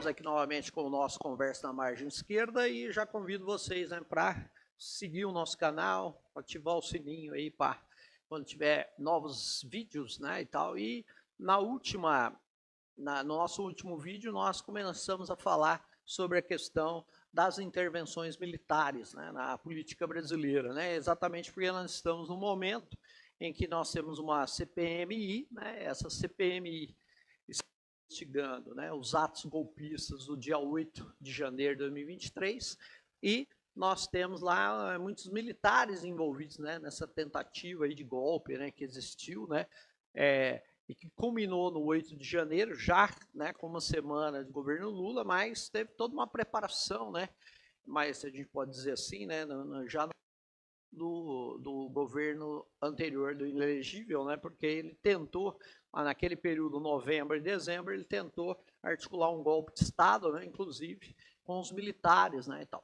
aqui novamente com o nosso Conversa na Margem Esquerda e já convido vocês, né, para seguir o nosso canal, ativar o sininho aí para quando tiver novos vídeos, né, e tal. E no nosso último vídeo nós começamos a falar sobre a questão das intervenções militares, né, na política brasileira, né, exatamente porque nós estamos num momento em que nós temos uma CPMI, né, essa CPMI investigando, né, os atos golpistas do dia 8 de janeiro de 2023 e nós temos lá muitos militares envolvidos, né, nessa tentativa aí de golpe, né, que existiu, né, e que culminou no 8 de janeiro, já, né, com uma semana de governo Lula, mas teve toda uma preparação, né, mas a gente pode dizer assim, né, já do governo anterior, do inelegível, né, porque ele tentou, naquele período, novembro e dezembro, ele tentou articular um golpe de Estado, né, inclusive com os militares, né, e tal.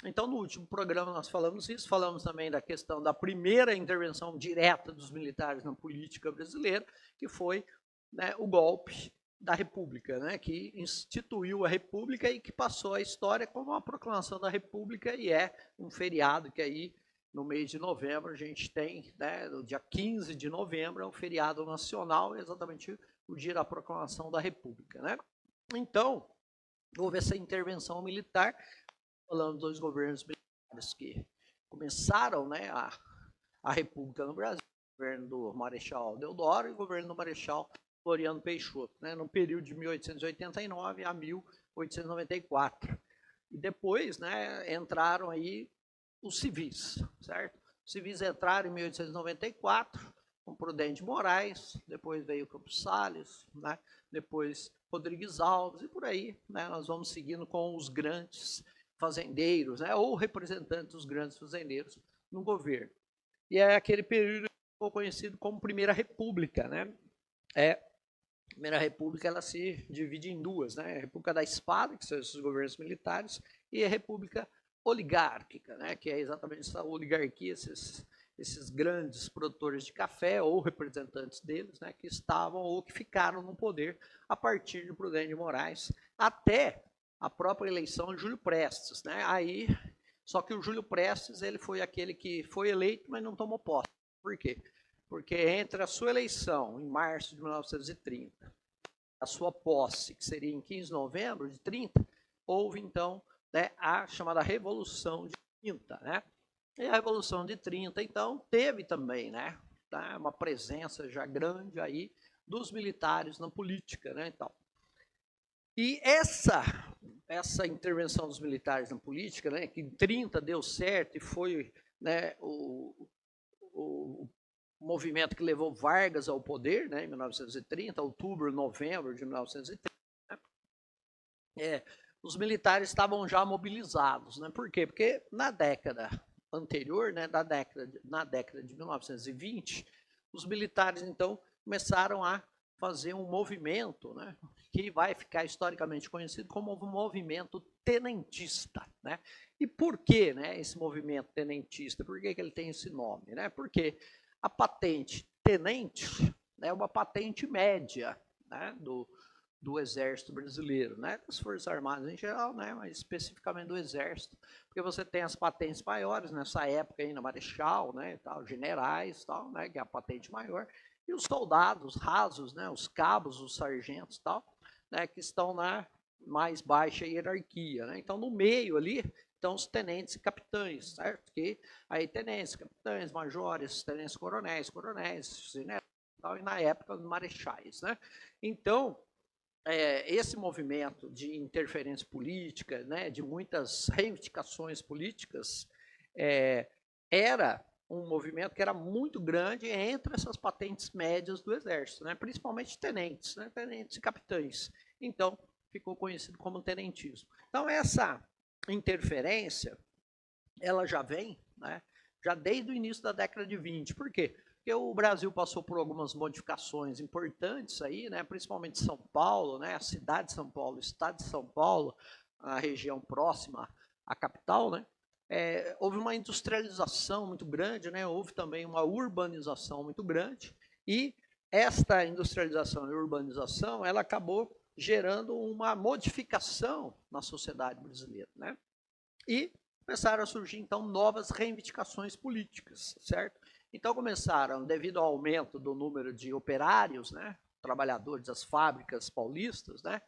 Então, no último programa nós falamos isso, falamos também da questão da primeira intervenção direta dos militares na política brasileira, que foi, né, o golpe da República, né, que instituiu a República e que passou a história como a proclamação da República e é um feriado que aí, no mês de novembro, a gente tem, né, no dia 15 de novembro, é um feriado nacional, exatamente o dia da proclamação da República, né. Então, houve essa intervenção militar, falando dos governos militares que começaram, né, a República no Brasil, o governo do Marechal Deodoro e o governo do Marechal Floriano Peixoto, né, no período de 1889 a 1894. E depois, né, entraram aí os civis, certo? Os civis entraram em 1894 com Prudente Moraes, depois veio Campos Salles, né, depois Rodrigues Alves e por aí, né, nós vamos seguindo com os grandes fazendeiros, né, ou representantes dos grandes fazendeiros no governo. E é aquele período que ficou conhecido como Primeira República, né? A Primeira República ela se divide em duas, né? A República da Espada, que são esses governos militares, e a República Oligárquica, né? Que é exatamente essa oligarquia, esses grandes produtores de café ou representantes deles, né? Que estavam ou que ficaram no poder a partir de Prudente de Moraes até a própria eleição de Júlio Prestes, né? Aí, só que o Júlio Prestes ele foi aquele que foi eleito, mas não tomou posse. Por quê? Porque entre a sua eleição, em março de 1930, a sua posse, que seria em 15 de novembro de 30, houve então, né, a chamada Revolução de 30, né? E a Revolução de 30, então, teve também, né, tá, uma presença já grande aí dos militares na política, né, então. E essa intervenção dos militares na política, né, que em 30 deu certo e foi, né, o movimento que levou Vargas ao poder, né, em 1930, outubro, novembro de 1930, né, os militares estavam já mobilizados, né? Por quê? Porque na década anterior, né, na década de 1920, os militares então começaram a fazer um movimento, né, que vai ficar historicamente conhecido como o movimento tenentista, né? E por que, né, esse movimento tenentista? Por que ele tem esse nome, né? Porque a patente tenente é uma patente média, né, do Exército Brasileiro, né, das Forças Armadas em geral, né, mas especificamente do Exército, porque você tem as patentes maiores nessa época ainda, Marechal, né, tal, generais, tal, né, que é a patente maior, e os soldados rasos, né, os cabos, os sargentos, tal, né, que estão na mais baixa hierarquia, né? Então no meio ali estão os tenentes e capitães, certo? Que aí tenentes, capitães, majores, tenentes coronéis, generais, tal, e na época os marechais, né? Então esse movimento de interferência política, né, de muitas reivindicações políticas, era um movimento que era muito grande entre essas patentes médias do Exército, né, principalmente tenentes, né, tenentes e capitães. Então, ficou conhecido como tenentismo. Então, essa interferência, ela já vem, né, já desde o início da década de 20. Por quê? Porque o Brasil passou por algumas modificações importantes aí, né, principalmente São Paulo, né, a cidade de São Paulo, o estado de São Paulo, a região próxima à capital, né, houve uma industrialização muito grande, né, houve também uma urbanização muito grande, e esta industrialização e urbanização, ela acabou gerando uma modificação na sociedade brasileira, né? E começaram a surgir, então, novas reivindicações políticas, certo? Então, começaram, devido ao aumento do número de operários, né, trabalhadores das fábricas paulistas, né,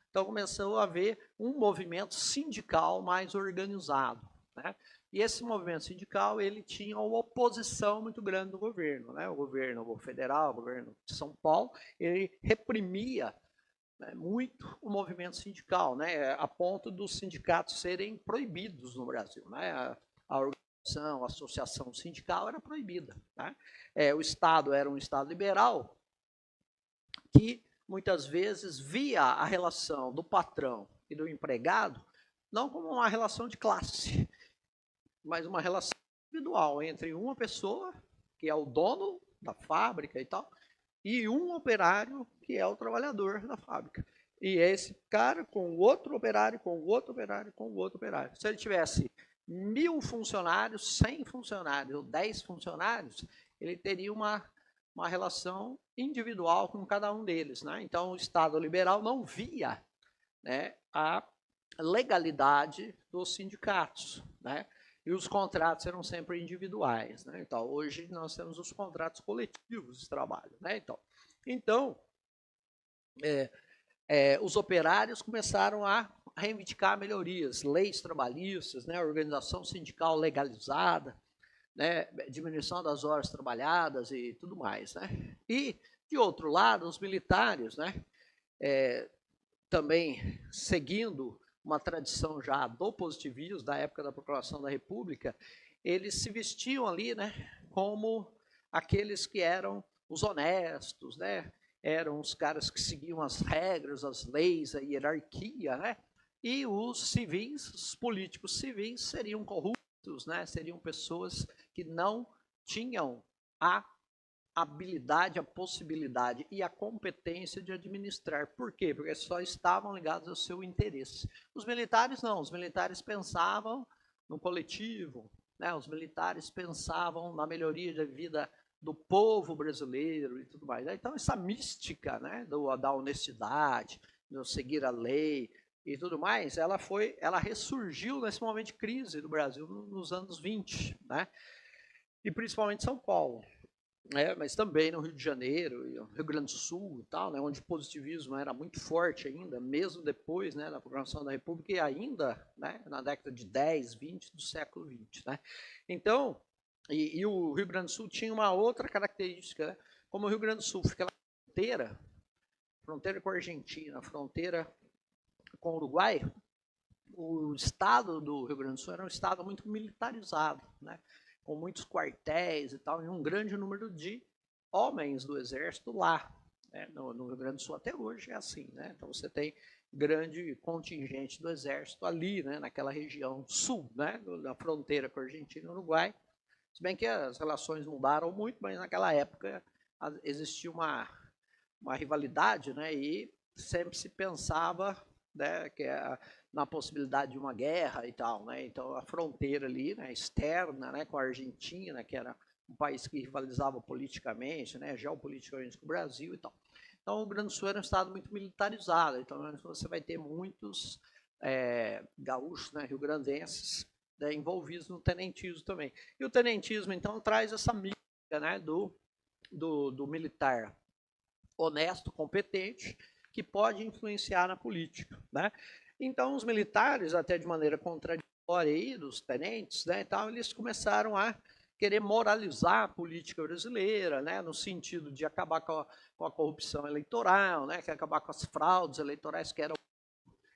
então começou a haver um movimento sindical mais organizado, né? E esse movimento sindical, ele tinha uma oposição muito grande do governo, né? O governo federal, o governo de São Paulo, ele reprimia, né, muito o movimento sindical, né, a ponto dos sindicatos serem proibidos no Brasil, né? A organização, a associação sindical era proibida, né? O Estado era um Estado liberal que muitas vezes via a relação do patrão e do empregado não como uma relação de classe, mas uma relação individual entre uma pessoa, que é o dono da fábrica e tal, e um operário, que é o trabalhador da fábrica. E é esse cara com o outro operário, com o outro operário, com o outro operário. Se ele tivesse 1.000 funcionários, 100 funcionários ou 10 funcionários, ele teria uma relação individual com cada um deles, né? Então, o Estado liberal não via, né, a legalidade dos sindicatos, né? E os contratos eram sempre individuais, né? Então, hoje nós temos os contratos coletivos de trabalho, né? Então os operários começaram a reivindicar melhorias, leis trabalhistas, né? Organização sindical legalizada, né? Diminuição das horas trabalhadas e tudo mais, né? E, de outro lado, os militares, né? Também seguindo uma tradição já do positivismo, da época da proclamação da República, eles se vestiam ali, né, como aqueles que eram os honestos, né? Eram os caras que seguiam as regras, as leis, a hierarquia, né? E os civis, os políticos civis, seriam corruptos, né? Seriam pessoas que não tinham a habilidade, a possibilidade e a competência de administrar. Por quê? Porque só estavam ligados ao seu interesse. Os militares não, os militares pensavam no coletivo, né? Os militares pensavam na melhoria da vida do povo brasileiro e tudo mais. Então, essa mística, né, da honestidade, do seguir a lei e tudo mais, ela ressurgiu nesse momento de crise do Brasil nos anos 20, né? E principalmente São Paulo. Mas também no Rio de Janeiro, Rio Grande do Sul e tal, né, onde o positivismo era muito forte ainda, mesmo depois, né, da proclamação da República e ainda, né, na década de 10, 20 do século 20. Né? Então, e o Rio Grande do Sul tinha uma outra característica, né? Como o Rio Grande do Sul fica na fronteira com a Argentina, fronteira com o Uruguai, o estado do Rio Grande do Sul era um estado muito militarizado, né? Com muitos quartéis e tal, e um grande número de homens do exército lá. Né? No Rio Grande do Sul até hoje é assim, né? Então você tem grande contingente do exército ali, né? Naquela região sul, né? Da fronteira com a Argentina e o Uruguai. Se bem que as relações mudaram muito, mas naquela época existia uma rivalidade, né? E sempre se pensava, né, que na possibilidade de uma guerra e tal, né? Então a fronteira ali, né, externa, né, com a Argentina, que era um país que rivalizava politicamente, né, geopoliticamente com o Brasil e tal. Então o Rio Grande do Sul era um estado muito militarizado, então você vai ter muitos gaúchos, né, rio-grandenses, né, envolvidos no tenentismo também. E o tenentismo então traz essa mística, né, do militar honesto, competente, que pode influenciar na política, né? Então, os militares, até de maneira contraditória aí, dos tenentes, né, e tal, eles começaram a querer moralizar a política brasileira, né, no sentido de acabar com a corrupção eleitoral, né, que acabar com as fraudes eleitorais que eram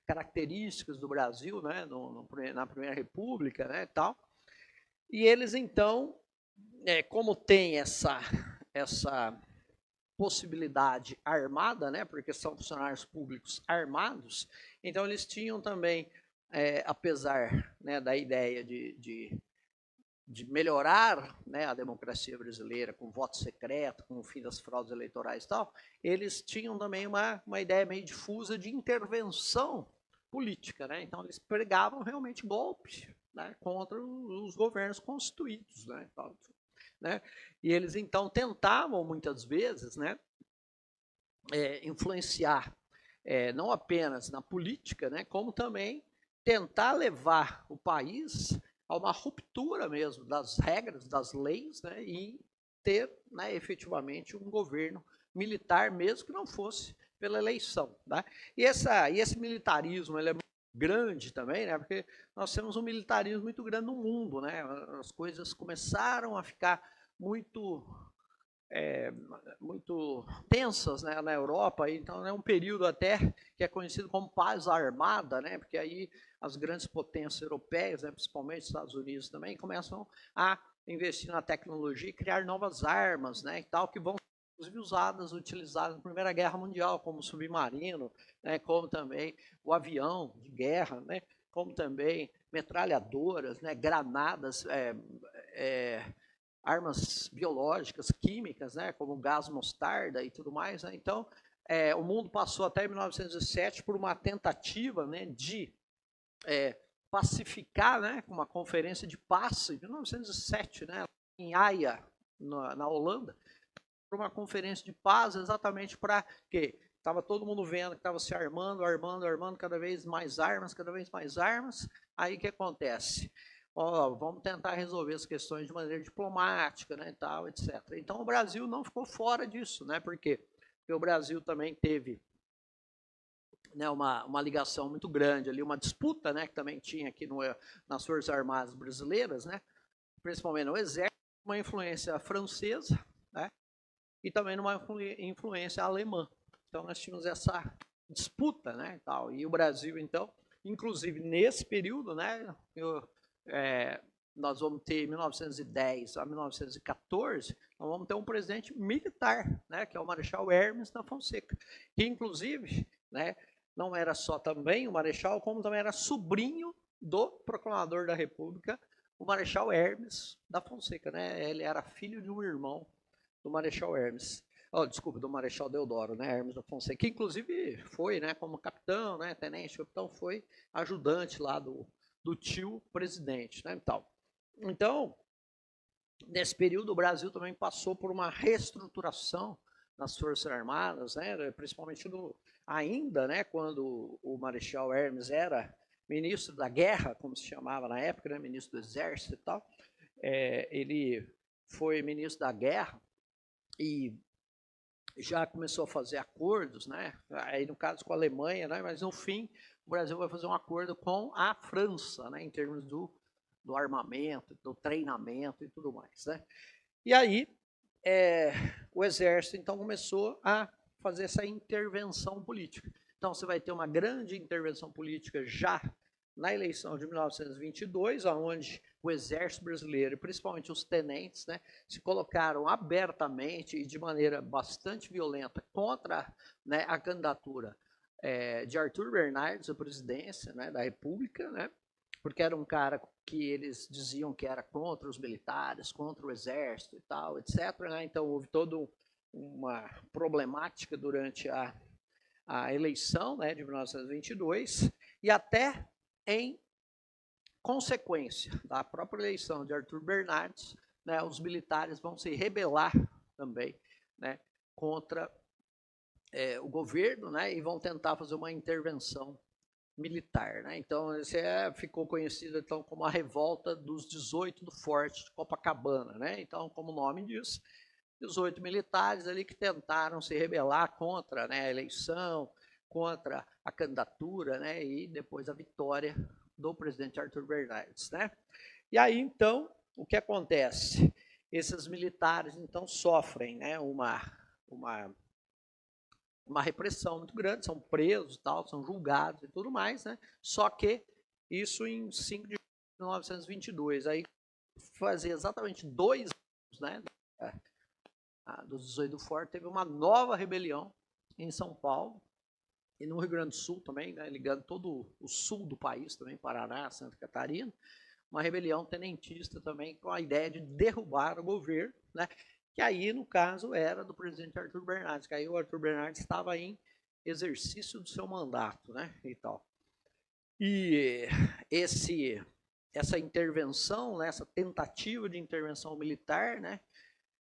características do Brasil, né, na Primeira República, né, e tal. E eles, então, como tem essa possibilidade armada, né, porque são funcionários públicos armados, então eles tinham também, apesar, né, da ideia de melhorar, né, a democracia brasileira com voto secreto, com o fim das fraudes eleitorais e tal, eles tinham também uma ideia meio difusa de intervenção política, né? Então eles pregavam realmente golpe, né, contra os governos constituídos, né? E eles então tentavam muitas vezes, né, influenciar não apenas na política, né, como também tentar levar o país a uma ruptura mesmo das regras, das leis, né, e ter, né, efetivamente um governo militar, mesmo que não fosse pela eleição. Tá? E esse militarismo ele é muito grande também, né, porque nós temos um militarismo muito grande no mundo. Né, as coisas começaram a ficar muito muito tensas, né, na Europa, então é um período até que é conhecido como paz armada, né, porque aí as grandes potências europeias, né, principalmente os Estados Unidos também, começam a investir na tecnologia e criar novas armas, né, e tal, que vão ser usadas, utilizadas na Primeira Guerra Mundial, como o submarino, né, como também o avião de guerra, né, como também metralhadoras, né, granadas, armas biológicas, químicas, né, como gás mostarda e tudo mais. Né? Então, o mundo passou até 1907 por uma tentativa, né, de pacificar, né, uma conferência de paz, em 1907, né, em Haia, na Holanda, por uma conferência de paz exatamente para quê? Estava todo mundo vendo que estava se armando, cada vez mais armas, Aí o que acontece? Vamos tentar resolver as questões de maneira diplomática, né, tal, etc. Então o Brasil não ficou fora disso, né? Por quê? Porque o Brasil também teve, né, uma ligação muito grande ali, uma disputa, né, que também tinha aqui nas Forças Armadas Brasileiras, né, principalmente no Exército, uma influência francesa, né, e também numa influência alemã. Então nós tínhamos essa disputa, né, e tal. E o Brasil, então, inclusive nesse período, né, nós vamos ter 1910 a 1914, nós vamos ter um presidente militar, né, que é o Marechal Hermes da Fonseca, que inclusive, né, não era só também o Marechal, como também era sobrinho do proclamador da República, o Marechal Hermes da Fonseca, né? Ele era filho de um irmão do Marechal Hermes. Desculpa, do Marechal Deodoro, né, Hermes da Fonseca, que inclusive foi, né, como capitão, né, tenente capitão, foi ajudante lá do tio presidente, né, Então, nesse período, o Brasil também passou por uma reestruturação nas Forças Armadas, né, principalmente ainda, né, quando o Marechal Hermes era ministro da Guerra, como se chamava na época, né, ministro do Exército e tal, ele foi ministro da Guerra e já começou a fazer acordos, né? Aí no caso com a Alemanha, né? Mas no fim o Brasil vai fazer um acordo com a França, né? Em termos do armamento, do treinamento e tudo mais, né? E aí o Exército então começou a fazer essa intervenção política. Então você vai ter uma grande intervenção política já na eleição de 1922, onde o Exército Brasileiro, principalmente os tenentes, né, se colocaram abertamente e de maneira bastante violenta contra, né, a candidatura de Arthur Bernardes à presidência, né, da República, né, porque era um cara que eles diziam que era contra os militares, contra o Exército e tal, etc. Né? Então houve toda uma problemática durante a eleição, né, de 1922 e até em consequência da própria eleição de Arthur Bernardes, né, os militares vão se rebelar também, né, contra o governo, né, e vão tentar fazer uma intervenção militar. Né? Então, isso ficou conhecido então, como a Revolta dos 18 do Forte de Copacabana. Né? Então, como o nome diz, 18 militares ali que tentaram se rebelar contra, né, a eleição, contra a candidatura, né, e depois a vitória do presidente Arthur Bernardes. Né? E aí, então, o que acontece? Esses militares, então, sofrem, né, uma repressão muito grande, são presos, tal, são julgados e tudo mais, né? Só que isso em 5 de julho de 1922. Aí fazia exatamente 2 anos, né, dos 18 do Forte, teve uma nova rebelião em São Paulo e no Rio Grande do Sul também, né, ligando todo o sul do país também, Paraná, Santa Catarina, uma rebelião tenentista também com a ideia de derrubar o governo, né, que aí, no caso, era do presidente Arthur Bernardes, que aí o Arthur Bernardes estava em exercício do seu mandato, né, e tal. E essa intervenção, né, essa tentativa de intervenção militar, né,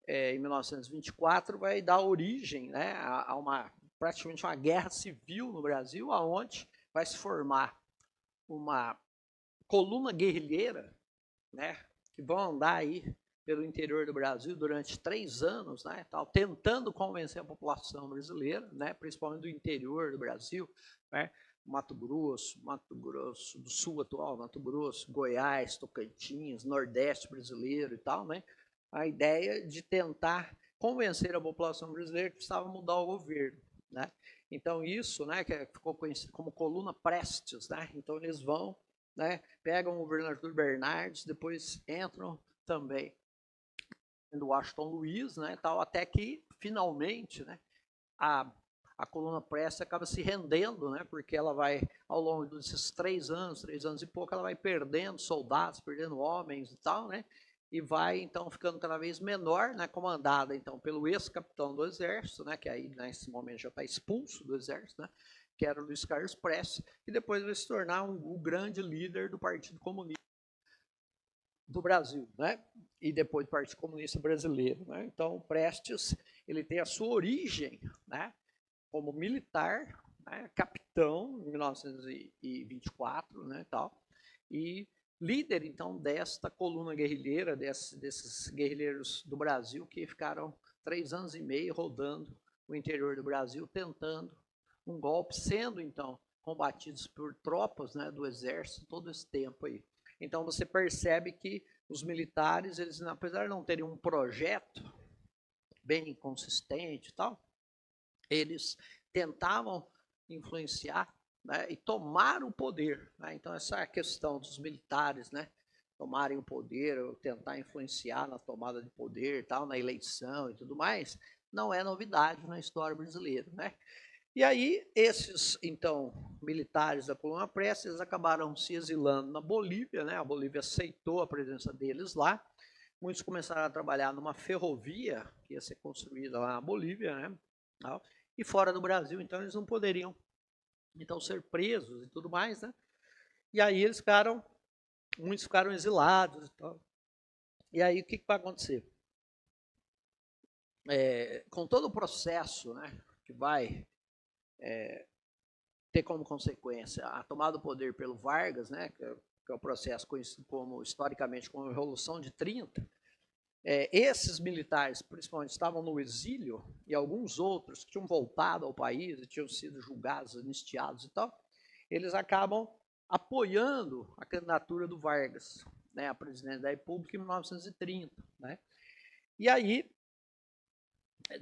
em 1924, vai dar origem, né, a uma praticamente uma guerra civil no Brasil, aonde vai se formar uma coluna guerrilheira, né, que vão andar aí pelo interior do Brasil durante 3 anos, né, tal, tentando convencer a população brasileira, né, principalmente do interior do Brasil, né, Mato Grosso do Sul atual, Mato Grosso, Goiás, Tocantins, Nordeste brasileiro e tal, né, a ideia de tentar convencer a população brasileira que precisava mudar o governo, né. Então isso, né, que ficou conhecido como coluna Prestes, né, então eles vão, né, pegam o governador Bernardes, depois entram também do Washington Luiz, né, tal, até que finalmente, né, a coluna Prestes acaba se rendendo, né, porque ela vai, ao longo desses 3 anos e pouco, ela vai perdendo soldados, perdendo homens e tal, né, e vai então ficando cada vez menor, né, comandada então pelo ex-capitão do exército, né, que aí nesse momento já está expulso do exército, né, que era o Luiz Carlos Prestes, e depois vai se tornar o grande líder do Partido Comunista do Brasil, né? E depois do Partido Comunista Brasileiro, né? Então, Prestes, ele tem a sua origem, né, como militar, né, capitão em 1924, né, tal, e líder então desta coluna guerrilheira, desses guerrilheiros do Brasil que ficaram 3 anos e meio rodando o interior do Brasil tentando um golpe, sendo então combatidos por tropas, né, do exército todo esse tempo aí. Então você percebe que os militares, eles, apesar de não terem um projeto bem consistente e tal, eles tentavam influenciar, né, e tomar o poder, né? Então essa questão dos militares, né, tomarem o poder, ou tentar influenciar na tomada de poder, tal, na eleição e tudo mais, não é novidade na história brasileira, né? E aí, esses, então, militares da coluna Prestes, eles acabaram se exilando na Bolívia, né? A Bolívia aceitou a presença deles lá. Muitos começaram a trabalhar numa ferrovia que ia ser construída lá na Bolívia, né? E fora do Brasil, então, eles não poderiam, então, ser presos e tudo mais, né? E aí eles ficaram, muitos ficaram exilados e tal. E aí, o que vai acontecer? Com todo o processo, né, que vai ter como consequência a tomada do poder pelo Vargas, né, que é o processo conhecido como, historicamente, como a Revolução de 30, esses militares, principalmente, estavam no exílio, e alguns outros que tinham voltado ao país e tinham sido julgados, anistiados e tal, eles acabam apoiando a candidatura do Vargas, né, a presidente da República, em 1930. Né? E aí,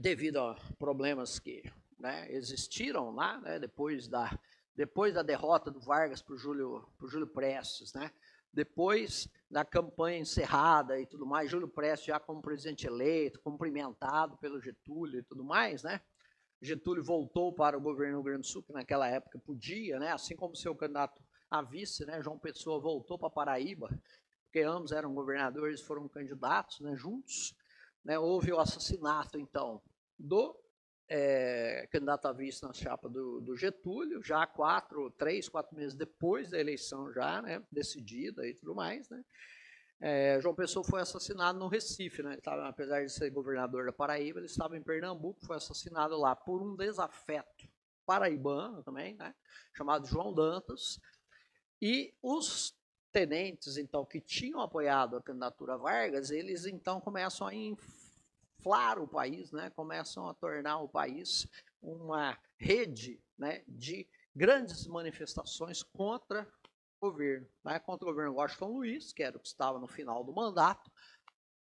devido a problemas que, né, existiram lá, né, depois da derrota do Vargas para o Júlio Prestes, né, depois da campanha encerrada e tudo mais, Júlio Prestes já como presidente eleito, cumprimentado pelo Getúlio e tudo mais, né, Getúlio voltou para o governo do Rio Grande do Sul, que naquela época podia, né, assim como seu candidato a vice, né, João Pessoa, voltou para Paraíba, porque ambos eram governadores, foram candidatos, né, juntos. Né, houve o assassinato, então, do candidato a vice na chapa do Getúlio, já 3, 4 meses depois da eleição já, né, decidida e tudo mais, né. João Pessoa foi assassinado no Recife, né, apesar de ser governador da Paraíba, ele estava em Pernambuco, foi assassinado lá por um desafeto paraibano também, né, chamado João Dantas, e os tenentes, então, que tinham apoiado a candidatura Vargas, eles, então, começam a inflar o país, né? Começam a tornar o país uma rede, né, de grandes manifestações contra o governo, né? Contra o governo Washington Luiz, que era o que estava no final do mandato,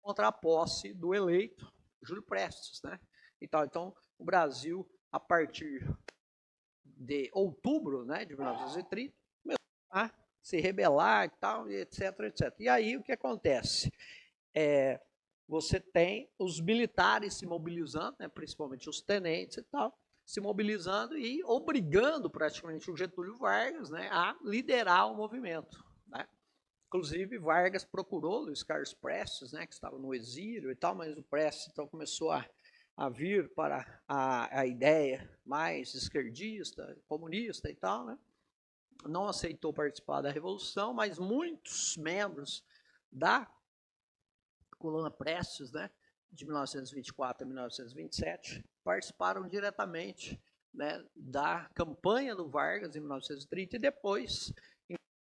contra a posse do eleito Júlio Prestes. Né? Então, o Brasil, a partir de outubro, né, de 1930, começou a se rebelar e tal, etc, etc. E aí o que acontece? Você tem os militares se mobilizando, né, principalmente os tenentes e tal, se mobilizando e obrigando praticamente o Getúlio Vargas, né, a liderar o movimento. Né? Inclusive, Vargas procurou Luiz Carlos Prestes, né, que estava no exílio e tal, mas o Prestes então começou a vir para a ideia mais esquerdista, comunista e tal, né? Não aceitou participar da Revolução, mas muitos membros da coluna Prestes, né, de 1924 a 1927, participaram diretamente né, da campanha do Vargas em 1930 e depois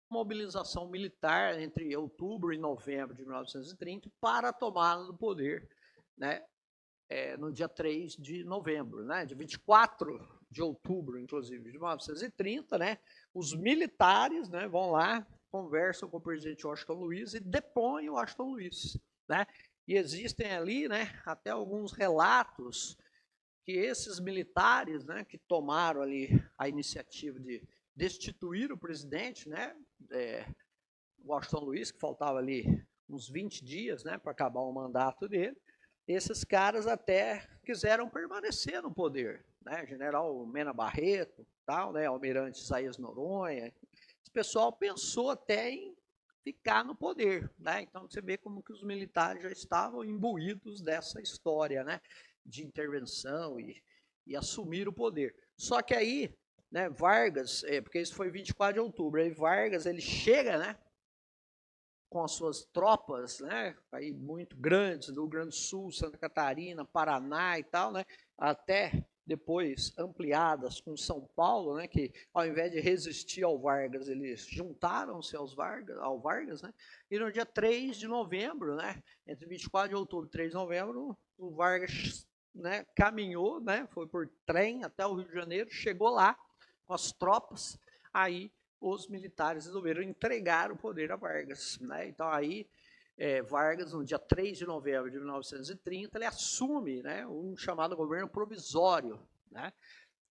mobilização militar entre outubro e novembro de 1930 para a tomada do poder, né, no dia 3 de novembro, né, de 24 de outubro, inclusive, de 1930, né, os militares, né, vão lá, conversam com o presidente Washington Luiz e depõem o Washington Luiz, né, e existem ali, né, até alguns relatos que esses militares, né, que tomaram ali a iniciativa de destituir o presidente, né, Washington Luiz, que faltava ali uns 20 dias, né, para acabar o mandato dele, esses caras até quiseram permanecer no poder, né, General Mena Barreto, tal, né, Almirante Isaías Noronha, esse pessoal pensou até em ficar no poder, né, então você vê como que os militares já estavam imbuídos dessa história, né, de intervenção e assumir o poder. Só que aí, né, Vargas, porque isso foi 24 de outubro, aí Vargas ele chega, né, com as suas tropas, né, aí muito grandes, do Rio Grande do Sul, Santa Catarina, Paraná e tal, né, até depois ampliadas com São Paulo, né, que ao invés de resistir ao Vargas, eles juntaram-se ao Vargas, né, e no dia 3 de novembro, né, entre 24 de outubro e 3 de novembro, o Vargas, né, caminhou, né, foi por trem até o Rio de Janeiro, chegou lá com as tropas, aí os militares resolveram entregar o poder a Vargas, né? Então aí Vargas, no dia 3 de novembro de 1930, ele assume, né, um chamado governo provisório, né,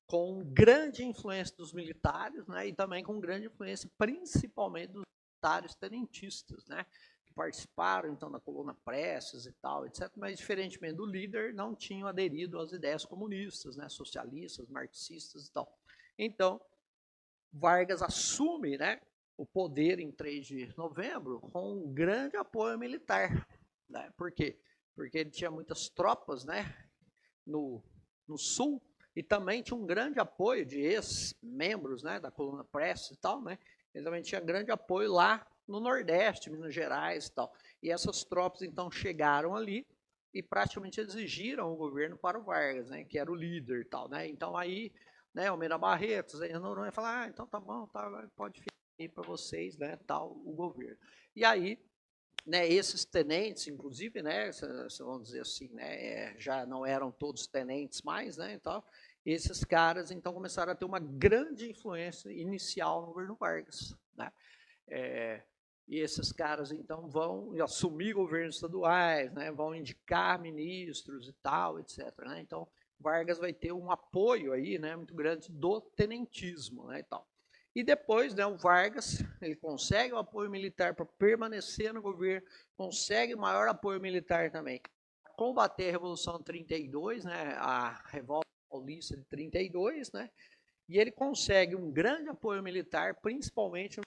com grande influência dos militares, né, e também com grande influência principalmente dos militares tenentistas, né, que participaram então da coluna Prestes e tal, etc., mas diferentemente do líder, não tinham aderido às ideias comunistas, né, socialistas, marxistas e tal. Então, Vargas assume, né, o poder em 3 de novembro com um grande apoio militar. Né? Por quê? Porque ele tinha muitas tropas, né, no sul e também tinha um grande apoio de ex-membros, né, da coluna Prestes e tal, né? Ele também tinha grande apoio lá no Nordeste, Minas Gerais e tal. E essas tropas então chegaram ali e praticamente exigiram o governo para o Vargas, né, que era o líder e tal, né? Então aí, né, o Mena Barretos, aí Noronha fala, então tá bom, tá, pode ficar aí para vocês, né, tal o governo. E aí, né, esses tenentes, inclusive, né, vamos dizer assim, né, já não eram todos tenentes mais, né, então, esses caras, então, começaram a ter uma grande influência inicial no governo Vargas, né, e esses caras, então, vão assumir governos estaduais, né, vão indicar ministros e tal, etc, né, então, Vargas vai ter um apoio aí, né, muito grande do tenentismo, né, e tal. E depois, né, o Vargas, ele consegue o apoio militar para permanecer no governo, consegue maior apoio militar também. Combater a Revolução de 32, né, a Revolta Paulista de 32, né, e ele consegue um grande apoio militar, principalmente em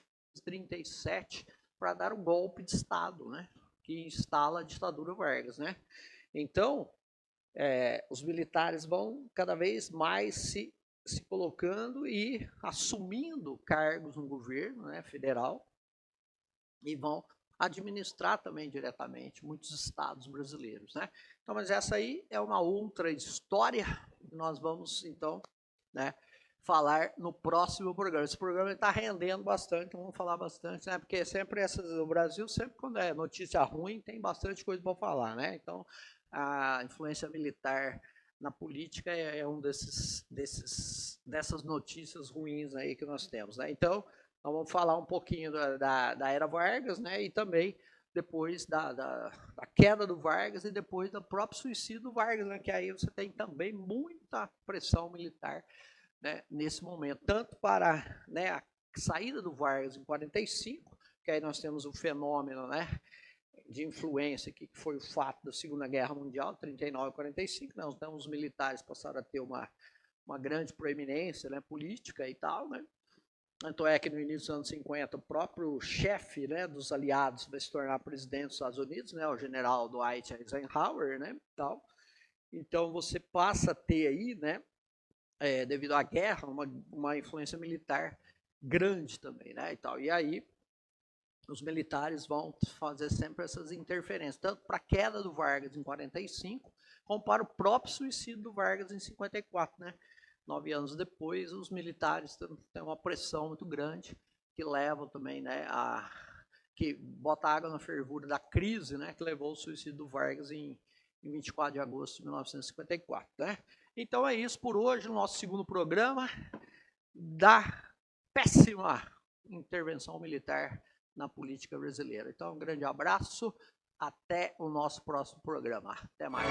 1937, para dar um golpe de Estado, né, que instala a ditadura Vargas. Né. Então, os militares vão cada vez mais se colocando e assumindo cargos no governo, né, federal, e vão administrar também diretamente muitos estados brasileiros. Né? Então, mas essa aí é uma outra história que nós vamos, então, né, falar no próximo programa. Esse programa está rendendo bastante, então vamos falar bastante, né? Porque sempre o Brasil, sempre quando é notícia ruim, tem bastante coisa para falar, né? Então, a influência militar na política é um dessas notícias ruins aí que nós temos, né? Então, nós vamos falar um pouquinho da era Vargas, né? E também depois da queda do Vargas e depois do próprio suicídio do Vargas, né? Que aí você tem também muita pressão militar, né, nesse momento, tanto para, né, a saída do Vargas em 45, que aí nós temos o fenômeno, né, de influência que foi o fato da Segunda Guerra Mundial, 39 e 45, né, então os militares passaram a ter uma grande proeminência, né, política e tal, né. Tanto é que no início dos anos 50, o próprio chefe, né, dos aliados vai se tornar presidente dos Estados Unidos, né, o general Dwight Eisenhower, né, tal. Então você passa a ter aí, né, devido à guerra, uma influência militar grande também, né, e tal. E aí os militares vão fazer sempre essas interferências, tanto para a queda do Vargas em 45, como para o próprio suicídio do Vargas em 54, né. 9 anos depois, os militares têm uma pressão muito grande, que leva também, né, que bota água na fervura da crise, né, que levou ao suicídio do Vargas em 24 de agosto de 1954. Né? Então é isso por hoje, no nosso segundo programa da péssima intervenção militar na política brasileira. Então, um grande abraço, até o nosso próximo programa. Até mais.